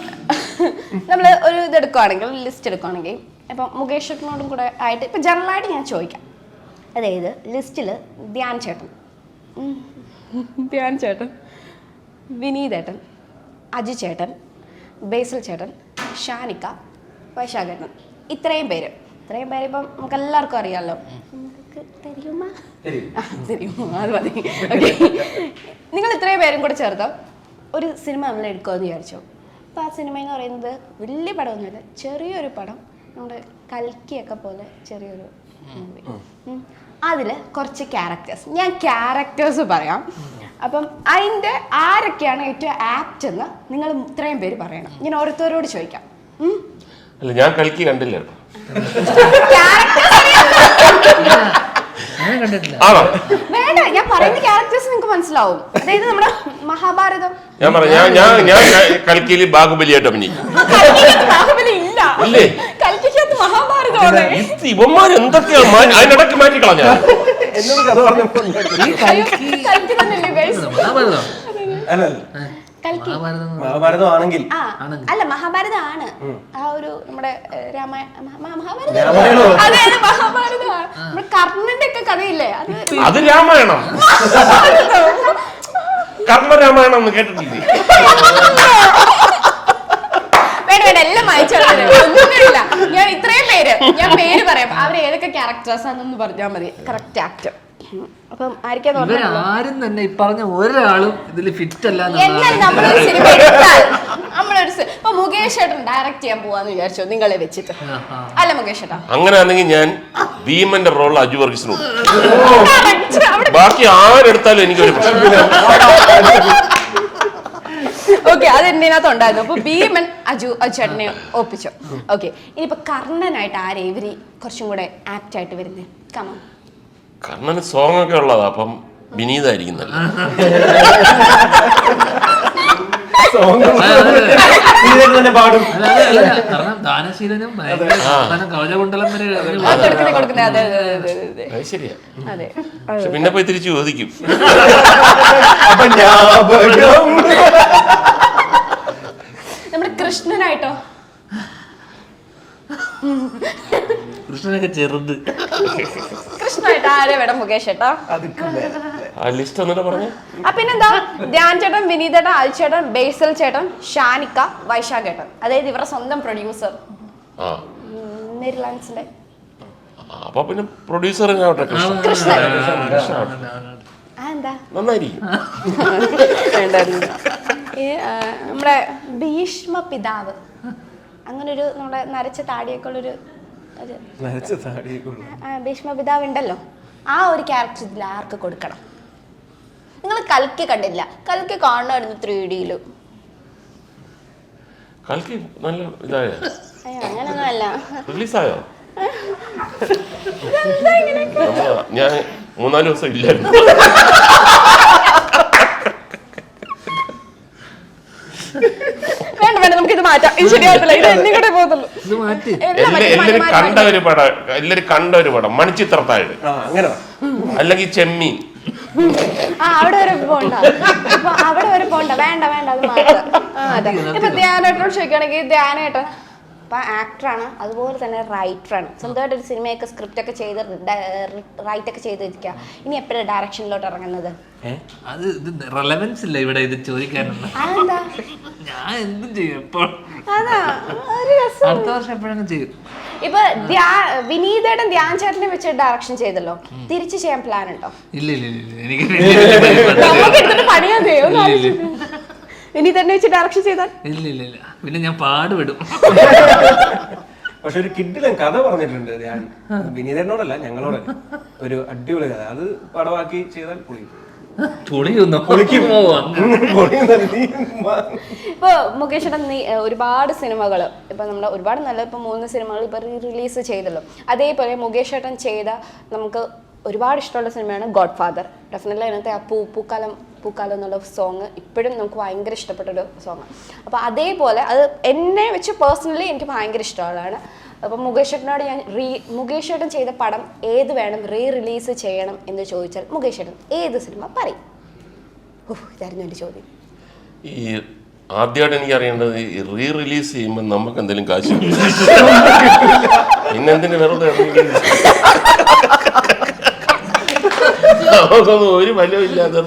നമ്മൾ ഒരു ഇത് എടുക്കുവാണെങ്കിൽ, ലിസ്റ്റ് എടുക്കുവാണെങ്കിൽ, ഇപ്പം മുകേഷ് ചേട്ടനോടും കൂടെ ആയിട്ട് ഇപ്പം ജനറലായിട്ട് ഞാൻ ചോദിക്കാം. അതായത് ലിസ്റ്റിൽ ധ്യാൻ ചേട്ടൻ, വിനീതേട്ടൻ, അജു ചേട്ടൻ, ബേസിൽ ചേട്ടൻ, ഷാനിക്ക, വൈശാഖേട്ടൻ, ഇത്രയും പേര് ഇപ്പം നമുക്ക് എല്ലാവർക്കും അറിയാമല്ലോ. തരുമോ? അത് മതി. ഓക്കെ, നിങ്ങൾ ഇത്രയും പേരും കൂടെ ചേർത്ത് ഒരു സിനിമ നമ്മൾ എടുക്കുമെന്ന് വിചാരിച്ചു. അപ്പോൾ ആ സിനിമ എന്ന് പറയുന്നത് വലിയ പടമൊന്നുമില്ല, ചെറിയൊരു പടം, നമ്മുടെ കൽക്കിയൊക്കെ പോലെ ചെറിയൊരു മൂവി. അതിൽ കുറച്ച് ക്യാരക്ടേഴ്സ്, ഞാൻ ക്യാരക്ടേഴ്സ് പറയാം. അപ്പം അതിൻ്റെ ആരൊക്കെയാണ് ഏറ്റവും ആപ്റ്റ് എന്ന് നിങ്ങൾ ഇത്രയും പേര് പറയണം. ഞാൻ ഓരോരുത്തരോട് ചോദിക്കാം. അല്ല, ഞാൻ കൽക്കി കണ്ടില്ല. വേണ്ട, ഞാൻ പറയുന്ന ക്യാരക്ടേഴ്സ് നിങ്ങൾക്ക് മനസ്സിലാവും. അതായത് നമ്മുടെ മഹാഭാരതം, ഞാൻ കൽക്കിയിൽ ബാഹുബലിയായിട്ട് അഭിനയിക്കും. ബാഹുബലി ഇല്ല, കൽക്കിക്കകത്ത് മഹാഭാരതമാണ്. ഇവന്മാർ എന്തൊക്കെയാണ് അതിനിടയ്ക്ക് മാറ്റി കളഞ്ഞ. എന്നോട് കഥ പറഞ്ഞപ്പോ കൽക്കി തന്നെയല്ലേ guys? മഹാഭാരതം ആണെങ്കിൽ അല്ല, മഹാഭാരതം ആണ്. ആ ഒരു നമ്മുടെ മഹാഭാരതം, രാമായണം. അതെ മഹാഭാരതമാണ്. നമ്മുടെ കർണന്റെ ഒക്കെ കഥയില്ലേ, അത് രാമായണം. കർമ്മരാമായണം എന്ന് കേട്ടിട്ടില്ലേ? വേണ്ട, എല്ലാം വായിച്ചോളൂല്ല. ഞാൻ ഇത്രയും പേര് ഞാൻ പേര് പറയാം, അവർ ഏതൊക്കെ ക്യാരക്ടേഴ്സ് ആണെന്ന് പറഞ്ഞാൽ മതി. Correct actor. അപ്പം ആരും തന്നെ ഈ പറഞ്ഞ ഒരാളും ഇതിൽ ഫിറ്റ് അല്ല. നമ്മളൊരു സിനിമ എടുത്താൽ ഇപ്പൊ മുകേഷ് ചേട്ടൻ ഡയറക്ട് ചെയ്യാൻ പോവാന്ന് വിചാരിച്ചോ നിങ്ങളെ വെച്ചിട്ട്? അല്ല മുകേഷ് ചേട്ടാ, അങ്ങനെയാണെങ്കിൽ ഞാൻ ഭീമന്റെ റോൾ അജു വർഗീസിനോട്, ബാക്കി ആരെടുത്താലും എനിക്കൊരു പ്രശ്നമില്ല. ഓക്കെ, അത് എന്തിനകത്ത് ഉണ്ടായിരുന്നു. അപ്പൊ ഭീമൻ അജു ചേട്ടനെ ഒപ്പിച്ചു. ഓക്കെ, ഇനിയിപ്പൊ കർണനായിട്ട് ആരെ ഇവര് കുറച്ചും കൂടെ ആപ്റ്റ് ആയിട്ട് വരുന്നേ? കമ കർണന് സോങ് ഒക്കെ ഉള്ളതാ, അപ്പം വിനീതായിരിക്കും നല്ല. തന്നെ പാടും. കാരണം ദാനശീലനും കവചകുണ്ടലം വരെ അത് ശരിയാ. അതെ, പക്ഷെ പിന്നെ പോയി തിരിച്ചു ചോദിക്കും. നമ്മുടെ കൃഷ്ണനായിട്ടോ? കൃഷ്ണനൊക്കെ ചെറുത്. കൃഷ്ണനായിട്ട് ആരെ വേണം മുകേഷ് ചേട്ടാ? ആ ലിസ്റ്റ് എന്നിട്ട് പറഞ്ഞു. പിന്നെന്താ, ധ്യാൻ ചേട്ടൻ, വിനീതേട്ടൻ, അൽ ചേട്ടൻ, ബേസൽ ചേട്ടൻ, ഷാനിക്ക, വൈശാഖ് ചേട്ടൻ. അതായത് ഇവരുടെ സ്വന്തം പ്രൊഡ്യൂസർ നെതർലാൻഡ്സിലെ. അപ്പൊ പിന്നെ പ്രൊഡ്യൂസർ നന്നായിരിക്കും. നമ്മുടെ ഭീഷ്മ പിതാവ്, അങ്ങനൊരു നമ്മുടെ നരച്ച താടിയൊക്കെ ഉള്ളൊരു ഭീഷ്മ പിതാവ് ഉണ്ടല്ലോ, ആ ഒരു ക്യാരക്ടർ ഇതിൽ ആർക്ക് കൊടുക്കണം? നിങ്ങൾ കൽക്കി കണ്ടില്ല? കൽക്കി കാണുമായിരുന്നു 3D. കൽക്കി നല്ല ഇതായ അങ്ങനൊന്നും അല്ല. റിലീസായോ? ഞാൻ 3-4 ദിവസം ഇല്ലായിരുന്നു. വേണ്ട, നമുക്കിത് മാറ്റാം. ഇത് ശരിയാകത്തില്ല, ഇത് എന്നിങ്ങോട്ടേ പോകത്തുള്ളൂ. എല്ലാരും കണ്ട ഒരു പടം മണിച്ചിത്രത്താഴ്, അല്ലെങ്കിൽ ചെമ്മീൻ. അവിടെ വരെ പോണ്ട, വേണ്ട, അത് മാറ്റാം. ഇപ്പൊ ധ്യാനേട്ടനോട് ചോദിക്കുകയാണെങ്കിൽ, ധ്യാനേട്ടൻ ഇപ്പൊ ആക്ടറാണ്, അതുപോലെ തന്നെ റൈറ്ററാണ്. സ്വന്തമായിട്ട് ഒരു സിനിമയൊക്കെ സ്ക്രിപ്റ്റ് ഒക്കെ ചെയ്ത് റൈറ്റ് ഒക്കെ ചെയ്തിരിക്കുക. ഇനി എപ്പോഴാണ് ഡയറക്ഷനിലോട്ട് ഇറങ്ങുന്നത്? അത് ഇത് റെലവൻസ് ഇല്ല ഇവിടെ ഇത് ചോദിക്കാനുള്ള. ഞാൻ എന്തും ചെയ്യും ഇപ്പോൾ. അടുത്ത വർഷം എപ്പോഴെങ്കിലും ചെയ്യും. ഇപ്പൊ വിനീതേട്ടൻ ധ്യാൻ ചേട്ടനെ വെച്ച് ഡയറക്ഷൻ ചെയ്തല്ലോ, തിരിച്ചു ചെയ്യാൻ പ്ലാൻ ഉണ്ടോ? ഇല്ല എനിക്ക് പണിയാതെ വിനീതേട്ടനെ വെച്ച് ഡയറക്ഷൻ ചെയ്താൽ? ഇല്ല പിന്നെ ഞാൻ പാടുപെടും. പക്ഷെ ഒരു കിഡിലും കഥ പറഞ്ഞിട്ടുണ്ട് ഞാൻ വിനീതനോടല്ല ഞങ്ങളോട് ഒരു അടിപൊളി കഥ. അത് പടമാക്കി ചെയ്താൽ പൊളി. ഇപ്പൊ മുകേഷേട്ടൻ ഒരുപാട് സിനിമകൾ ഇപ്പൊ നമ്മൾ ഒരുപാട് നല്ല ഇപ്പൊ 3 സിനിമകൾ ഇപ്പൊ റിലീസ് ചെയ്തല്ലോ. അതേപോലെ മുകേഷേട്ടൻ ചെയ്ത നമുക്ക് ഒരുപാട് ഇഷ്ടമുള്ള സിനിമയാണ് ഗോഡ് ഫാദർ. ഡെഫിനറ്റ്ലി അതിനകത്തെ ആ പൂക്കാലം എന്നുള്ള സോങ് ഇപ്പോഴും നമുക്ക് ഭയങ്കര ഇഷ്ടപ്പെട്ടൊരു സോങ്ങാണ്. അപ്പോൾ അതേപോലെ അത് എന്നെ വെച്ച് പേഴ്സണലി എനിക്ക് ഭയങ്കര ഇഷ്ടമുള്ളതാണ്. അപ്പം മുകേഷേട്ടനോട് ഞാൻ മുകേഷേട്ടൻ ചെയ്ത പടം ഏത് വേണം റിലീസ് ചെയ്യണം എന്ന് ചോദിച്ചാൽ മുകേഷേട്ടൻ ഏത് സിനിമ പറയും? ഇതായിരുന്നു എൻ്റെ ചോദ്യം. ഈ ആദ്യമായിട്ട് എനിക്ക് അറിയേണ്ടത് ഈ റിലീസ് ചെയ്യുമ്പോൾ നമുക്ക് എന്തെങ്കിലും കാശ് പിന്നെന്തിനു വെറുതെ ഒരു ഫലമില്ലാതെ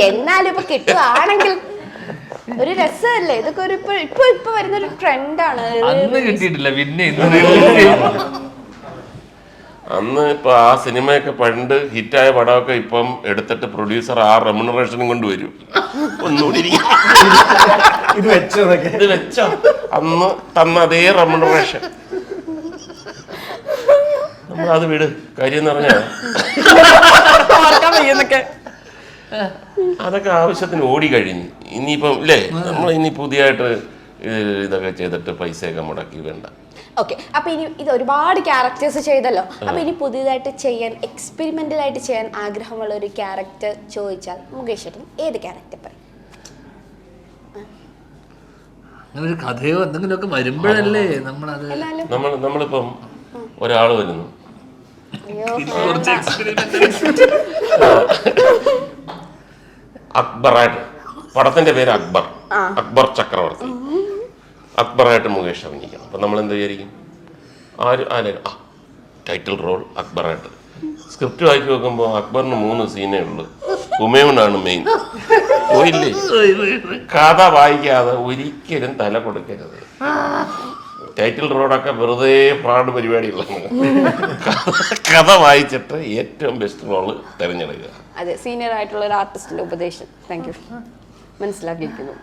എന്നാലും ഇപ്പൊ കിട്ടുകയാണെങ്കിൽ ഒരു രസമല്ലേ ഇതൊക്കെ. ഒരു ഇപ്പൊ വരുന്നൊരു ട്രെൻഡാണ്. കിട്ടിയിട്ടില്ല പിന്നെ അന്ന് ഇപ്പൊ ആ സിനിമയൊക്കെ പണ്ട് ഹിറ്റായ പടമൊക്കെ ഇപ്പം എടുത്തിട്ട് പ്രൊഡ്യൂസർ ആ റെമ്യൂണറേഷനും കൊണ്ടുവരും. ഒന്നുകൂടി ഇത് വെച്ചോ അന്ന് തന്ന അതേ റെമ്യൂണറേഷൻ അത് വിട്. കാര്യം എന്ന് പറഞ്ഞാൽ അതൊക്കെ ആവശ്യത്തിന് ഓടി കഴിഞ്ഞു. ഇനിയിപ്പം ഇല്ലേ നമ്മൾ ഇനി പുതിയതായിട്ട് ഇതൊക്കെ ചെയ്തിട്ട് പൈസയൊക്കെ മുടക്കി വേണ്ട. ഓക്കെ, അപ്പൊ ഇനി ഇത് ഒരുപാട് ക്യാരക്ടേഴ്സ് ചെയ്തല്ലോ. അപ്പൊ ഇനി പുതിയതായിട്ട് ചെയ്യാൻ എക്സ്പെരിമെന്റൽ ആയിട്ട് ചെയ്യാൻ ആഗ്രഹമുള്ള ഒരു ക്യാരക്ടർ ചോദിച്ചാൽ മുകേഷേട്ടൻ ഏത് ക്യാരക്ടർ പറയും? ഒരു കഥയോ എന്തെങ്കിലുമൊക്കെ വരുമ്പോഴല്ലേ നമ്മളത്. നമ്മളിപ്പം ഒരാൾ വരുന്നു, അക്ബറായിട്ട്, പടത്തിന്റെ പേര് അക്ബർ ചക്രവർത്തി. അക്ബറായിട്ട് മുകേഷ് ഇറങ്ങിക്കണം. അപ്പൊ നമ്മൾ എന്ത് വിചാരിക്കും? Title role അക്ബറായിട്ട്. സ്ക്രിപ്റ്റ് വായിച്ചു നോക്കുമ്പോൾ അക്ബറിന് 3 സീനേ ഉള്ളു. ഹുമയൂണാണ് മെയിൻ. പോയില്ലേ? കഥ വായിക്കാതെ ഒരിക്കലും തല കൊടുക്കരുത്. ടൈറ്റിൽ റോഡൊക്കെ വെറുതെ പാട് പരിപാടികളാണ്. കഥ വായിച്ചിട്ട് ഏറ്റവും ബെസ്റ്റ് റോള് തിരഞ്ഞെടുക്കുക. അതെ, സീനിയർ ആയിട്ടുള്ള ഒരു ആർട്ടിസ്റ്റിന്റെ ഉപദേശം. താങ്ക് യു, മനസ്സിലാക്കിയിരിക്കുന്നു.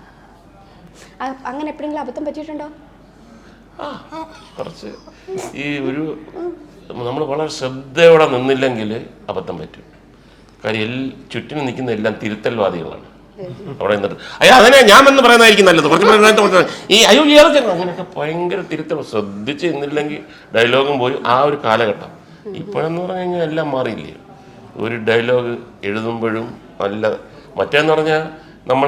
അങ്ങനെ എപ്പോഴെങ്കിലും അബദ്ധം പറ്റിയിട്ടുണ്ടോ? കുറച്ച് ഈ നമ്മൾ വളരെ ശ്രദ്ധയോടെ നിന്നില്ലെങ്കിൽ അബദ്ധം പറ്റും. കാര്യം ചുറ്റിനും നിൽക്കുന്ന എല്ലാം തിരുത്തൽവാദികളാണ്. അവിടെ നിന്നിട്ട് അതിനെ ഞാൻ എന്ന് പറയുന്നതായിരിക്കും നല്ലത്, കുറച്ച് ഈ അങ്ങനെയൊക്കെ ഭയങ്കര തിരുത്തൽ. ശ്രദ്ധിച്ച് നിന്നില്ലെങ്കിൽ ഡയലോഗും പോയി. ആ ഒരു കാലഘട്ടം. ഇപ്പോഴെന്ന് പറഞ്ഞു കഴിഞ്ഞാൽ എല്ലാം മാറിയില്ലേ. ഒരു ഡയലോഗ് എഴുതുമ്പോഴും നല്ല മറ്റേന്ന് പറഞ്ഞാൽ നമ്മൾ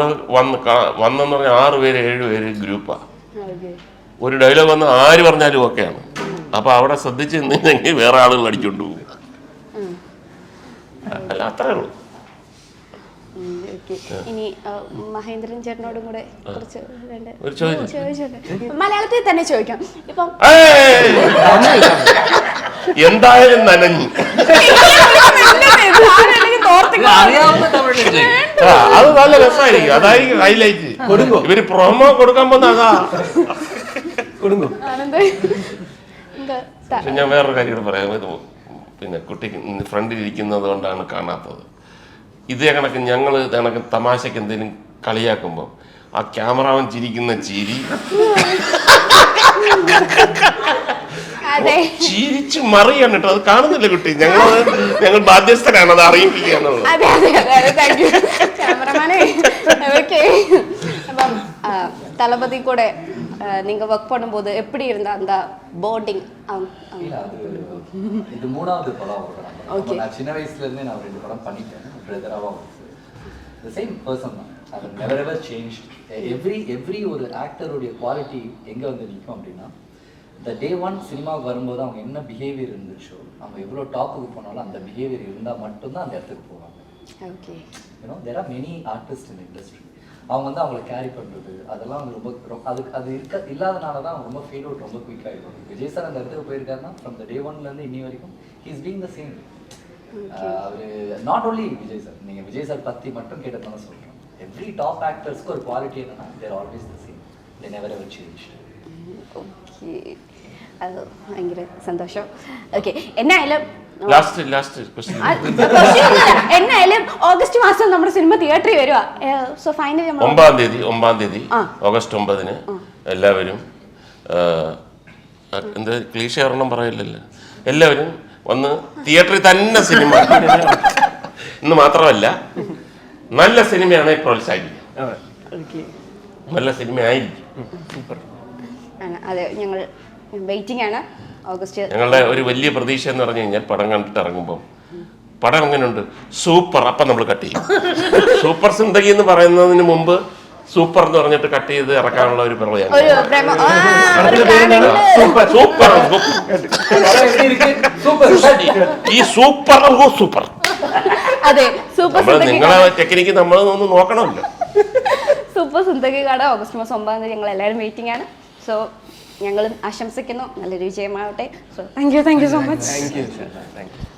വന്നെന്ന് പറഞ്ഞാൽ 6 പേര് 7 പേര് ഗ്രൂപ്പാണ്. ഒരു ഡയലോഗ് വന്ന് ആര് പറഞ്ഞാലും ഓക്കെയാണ്. അപ്പൊ അവിടെ ശ്രദ്ധിച്ച് നിന്നെങ്കിൽ വേറെ ആളുകൾ അടിച്ചോണ്ട് പോകും. അല്ല, അത്രേ ഉള്ളൂ. ഇനി മഹേന്ദ്രൻ ചേട്ടനോടും കൂടെ കുറച്ച് ചോദിച്ചോട്ടെ. മലയാളത്തിൽ തന്നെ ചോദിക്കാം. ഇപ്പം എന്തായാലും നനഞ്ഞു. അത് നല്ല രസമായിരിക്കും. അതായിരിക്കും ഹൈലൈറ്റ്. ഇവര് പ്രൊമോ കൊടുക്കാൻ പോകുന്ന അതാ. പക്ഷെ ഞാൻ വേറൊരു കാര്യം പറയാം. പിന്നെ കുട്ടിക്ക് ഫ്രണ്ടിൽ ഇരിക്കുന്നത് കൊണ്ടാണ് കാണാത്തത്. ഇതേ കണക്ക് ഞങ്ങൾ കണക്ക് തമാശക്ക് എന്തെങ്കിലും കളിയാക്കുമ്പോൾ ആ ക്യാമറാവൻ ചിരിക്കുന്ന ചിരി ചിരിച്ചു മറിയാണ് കേട്ടോ. അത് കാണുന്നില്ല കുട്ടി. ഞങ്ങൾ ബാധ്യസ്ഥരാണ് അത് അറിയിപ്പിക്കുക എന്നുള്ളത്. தளபதி கூட நீங்க ஒர்க் பண்ணும்போது எப்படி இருந்த அந்த பாண்டிங்? இது 3வது படம். நான் சின்ன வயசுல இருந்தே நான் 2 படம் பண்ணிட்டேன். பிரதராவா the same person தான். அது never ever changed. every ஒரு ஆக்டருடைய குவாலிட்டி எங்க வந்து நிக்கும் அப்படின்னா the day one சினிமாவுக்கு வரும்போது அவங்க என்ன பிஹேவியர் இருந்துச்சோ, அவங்க எவ்வளோ டாப்புக்கு போனாலும் அந்த பிஹேவியர் இருந்தால் மட்டும்தான் அந்த இடத்துக்கு போவாங்க. Okay, you know there are many artists in the industry. அவங்க வந்து அவங்கள கேரி பண்ணுறது அதெல்லாம் வந்து ரொம்ப அது இல்லாதனால தான் அவங்க ரொம்ப ஃபீல் அவுட் ரொம்ப குயிக் ஆகிடும். விஜய் சார் அந்த இடத்துக்கு போயிருக்காருன்னா ஃப்ரம் த டே 1லேருந்து இன்னி வரைக்கும் he is being the same. அவர் நாட் ஓன்லி விஜய் சார், நீங்கள் விஜய் சார் பற்றி மட்டும் கேட்டதான சொல்கிறேன். எவ்ரி டாப் ஆக்டர்ஸ்க்கு ஒரு குவாலிட்டி என்னன்னா there always the same. They never ever change. Okay, അത് ഭയങ്കര സന്തോഷം. ഓക്കെ, എന്നായാലും ലാസ്റ്റ് ക്വസ്റ്റ്യൻ. എന്നായാലും ഓഗസ്റ്റ് മാസം നമ്മുടെ സിനിമ തിയേറ്ററിൽ വരുവാ. സോ ഫൈനലി നമ്മൾ 9 തീയതി ഓഗസ്റ്റ് 9 എല്ലാവരും എന്താ ക്ലീഷ ഒരെണ്ണം പറയില്ലല്ലോ, എല്ലാവരും വന്ന് തിയേറ്ററിൽ തന്നെ സിനിമ ഇന്ന് മാത്രമല്ല നല്ല സിനിമയാണെങ്കിൽ പ്രോത്സാഹിപ്പിക്കും. നല്ല സിനിമ ആയിരിക്കും. സൂപ്പർ. അതെ, ഞങ്ങൾ വെയിറ്റിംഗ് ആണ് ഓഗസ്റ്റ്. ഞങ്ങളുടെ ഒരു വലിയ പ്രതീക്ഷ എന്ന് പറഞ്ഞു കഴിഞ്ഞാൽ പടം കണ്ടിട്ട് ഇറങ്ങുമ്പോൾ പടം എങ്ങനെയുണ്ട്, സൂപ്പർ, അപ്പം നമ്മൾ കട്ട് ചെയ്യും. സൂപ്പർ സിന്ദഗി എന്ന് പറയുന്നതിന് മുമ്പ് സൂപ്പർ എന്ന് പറഞ്ഞിട്ട് കട്ട് ചെയ്ത് ഇറക്കാനുള്ള ഒരു പ്രളയം. ഈ സൂപ്പർ സൂപ്പർ. അതെ, സൂപ്പർ നിങ്ങളെ ടെക്നിക്ക് നമ്മൾ ഒന്ന് നോക്കണമല്ലോ. സൂപ്പർ സിന്ദഗി കാണാൻ ഓഗസ്റ്റ് മാസം 9 തീയതി ഞങ്ങൾ എല്ലാവരും വെയിറ്റിംഗ് ആണ്. സോ ഞങ്ങളും ആശംസിക്കുന്നു നല്ലൊരു വിജയമാവട്ടെ. So thank you so much. Thank U.